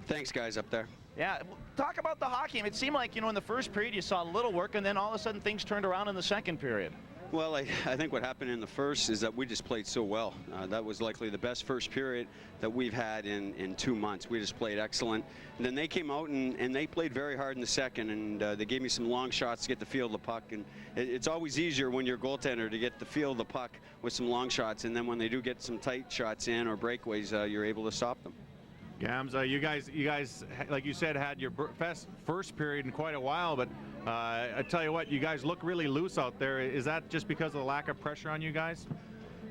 Thanks, guys up there. Yeah, talk about the hockey. It seemed like, in the first period you saw a little work, and then all of a sudden things turned around in the second period. Well, I think what happened in the first is that we just played so well. That was likely the best first period that we've had in 2 months. We just played excellent. And then they came out and they played very hard in the second, and they gave me some long shots to get the feel of the puck. And it's always easier when you're a goaltender to get the feel of the puck with some long shots, and then when they do get some tight shots in or breakaways, you're able to stop them. Gams, you guys, like you said, had your best first period in quite a while, but I tell you what, you guys look really loose out there. Is that just because of the lack of pressure on you guys?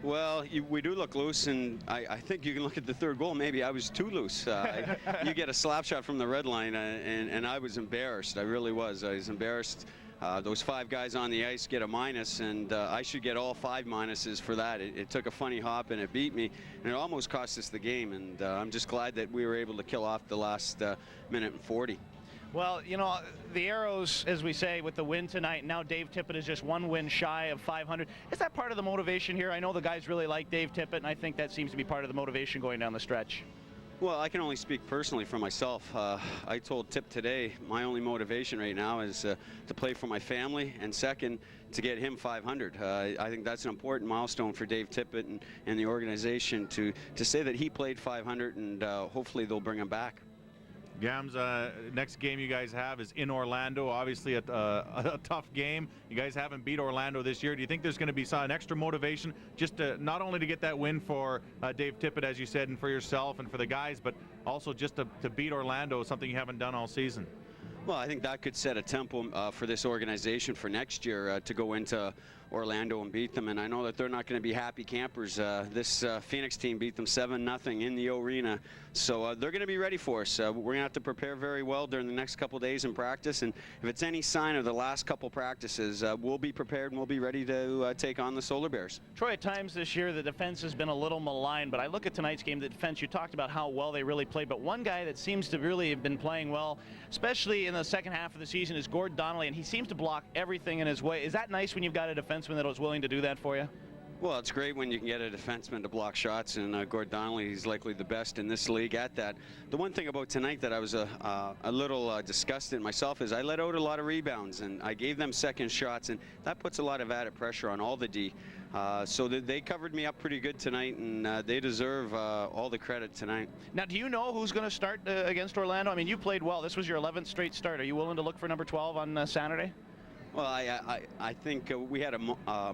Well, we do look loose, and I think you can look at the third goal. Maybe I was too loose. You get a slap shot from the red line, and I was embarrassed. I really was. I was embarrassed. Those 5 guys on the ice get a minus, and I should get all 5 minuses for that. It took a funny hop, and it beat me, and it almost cost us the game. And I'm just glad that we were able to kill off the last minute and 40. Well, the Aeros, as we say, with the win tonight, now Dave Tippett is just 1 win shy of 500. Is that part of the motivation here? I know the guys really like Dave Tippett, and I think that seems to be part of the motivation going down the stretch. Well, I can only speak personally for myself. I told Tip today my only motivation right now is to play for my family, and second, to get him 500. I think that's an important milestone for Dave Tippett and the organization to say that he played 500, and hopefully they'll bring him back. Gams, next game you guys have is in Orlando. Obviously a tough game. You guys haven't beat Orlando this year. Do you think there's going to be an extra motivation just to not only to get that win for Dave Tippett, as you said, and for yourself and for the guys, but also just to beat Orlando, something you haven't done all season? Well, I think that could set a tempo for this organization for next year to go into Orlando and beat them. And I know that they're not going to be happy campers. This Phoenix team beat them 7-0 in the arena. So they're going to be ready for us. We're going to have to prepare very well during the next couple days in practice. And if it's any sign of the last couple practices, we'll be prepared and we'll be ready to take on the Solar Bears. Troy, at times this year the defense has been a little maligned, but I look at tonight's game, the defense, you talked about how well they really played, but one guy that seems to really have been playing well, especially in the second half of the season, is Gord Donnelly, and he seems to block everything in his way. Is that nice when you've got a defenseman that was willing to do that for you? Well, it's great when you can get a defenseman to block shots, and Gord Donnelly, he's likely the best in this league at that. The one thing about tonight that I was a little disgusted myself is I let out a lot of rebounds, and I gave them second shots, and that puts a lot of added pressure on all the D. So they covered me up pretty good tonight, and they deserve all the credit tonight. Now, do you know who's going to start against Orlando? I mean, you played well. This was your 11th straight start. Are you willing to look for number 12 on Saturday? Well, I think we had a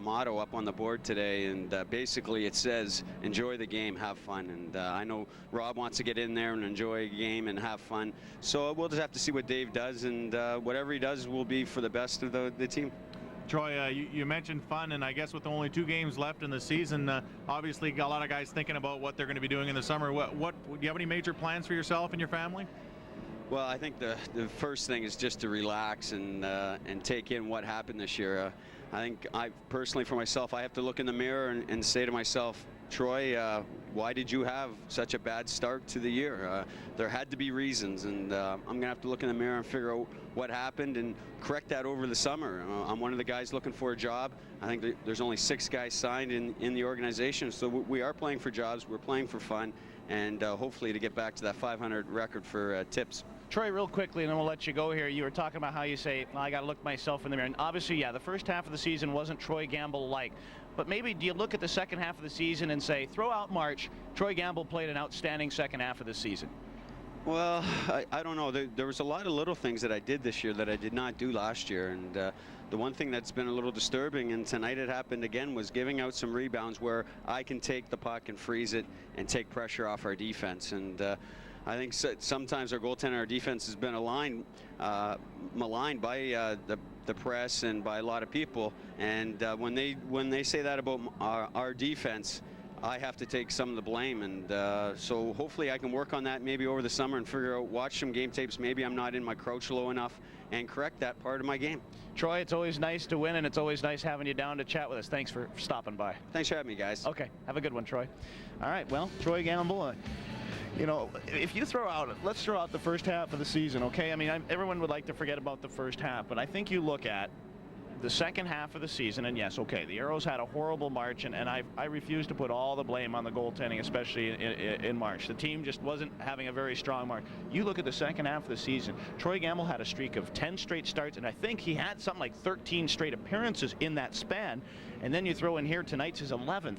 motto up on the board today, and basically it says, enjoy the game, have fun. And I know Rob wants to get in there and enjoy a game and have fun. So we'll just have to see what Dave does, and whatever he does will be for the best of the team. Troy, you mentioned fun, and I guess with only 2 games left in the season, obviously got a lot of guys thinking about what they're going to be doing in the summer. Do you have any major plans for yourself and your family? Well, I think the first thing is just to relax and take in what happened this year. I think personally for myself, I have to look in the mirror and say to myself, Troy, why did you have such a bad start to the year? There had to be reasons, and I'm going to have to look in the mirror and figure out what happened and correct that over the summer. I'm one of the guys looking for a job. I think there's only 6 guys signed in the organization, so we are playing for jobs, we're playing for fun, and hopefully to get back to that 500 record for tips. Troy, real quickly, and then we'll let you go here. You were talking about how you say, well, I got to look myself in the mirror. And obviously, yeah, the first half of the season wasn't Troy Gamble-like. But maybe do you look at the second half of the season and say, throw out March, Troy Gamble played an outstanding second half of the season? Well, I don't know. There was a lot of little things that I did this year that I did not do last year. And the one thing that's been a little disturbing, and tonight it happened again, was giving out some rebounds where I can take the puck and freeze it and take pressure off our defense. And I think sometimes our goaltender, our defense has been maligned by the press and by a lot of people. And when they say that about our defense, I have to take some of the blame. And so hopefully I can work on that maybe over the summer and figure out, watch some game tapes. Maybe I'm not in my crouch low enough and correct that part of my game. Troy, it's always nice to win, and it's always nice having you down to chat with us. Thanks for stopping by. Thanks for having me, guys. Okay, have a good one, Troy. All right, well, Troy Gamble, if you let's throw out the first half of the season, okay? I mean, everyone would like to forget about the first half, but I think you look at the second half of the season, and yes, okay, the Aeros had a horrible March, and I refuse to put all the blame on the goaltending, especially in March. The team just wasn't having a very strong March. You look at the second half of the season, Troy Gamble had a streak of 10 straight starts, and I think he had something like 13 straight appearances in that span, and then you throw in here tonight's his 11th.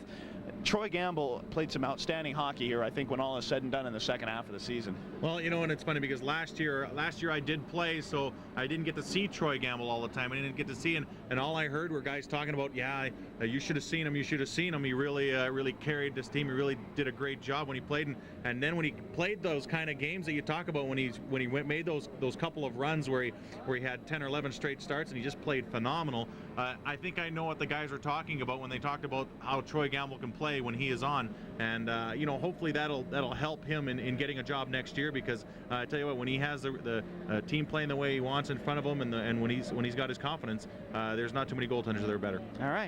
Troy Gamble played some outstanding hockey here, I think, when all is said and done in the second half of the season. Well, you know, and it's funny because last year I did play, so I didn't get to see Troy Gamble all the time. I didn't get to see, and all I heard were guys talking about, yeah, you should have seen him. You should have seen him. He really carried this team. He really did a great job when he played, and then when he played those kind of games that you talk about, when he made those couple of runs where he had 10 or 11 straight starts and he just played phenomenal. I think I know what the guys were talking about when they talked about how Troy Gamble can play when he is on, and you know, hopefully that'll help him in getting a job next year, because I tell you what, when he has the team playing the way he wants in front of him, and when he's got his confidence, there's not too many goaltenders that are better. All right.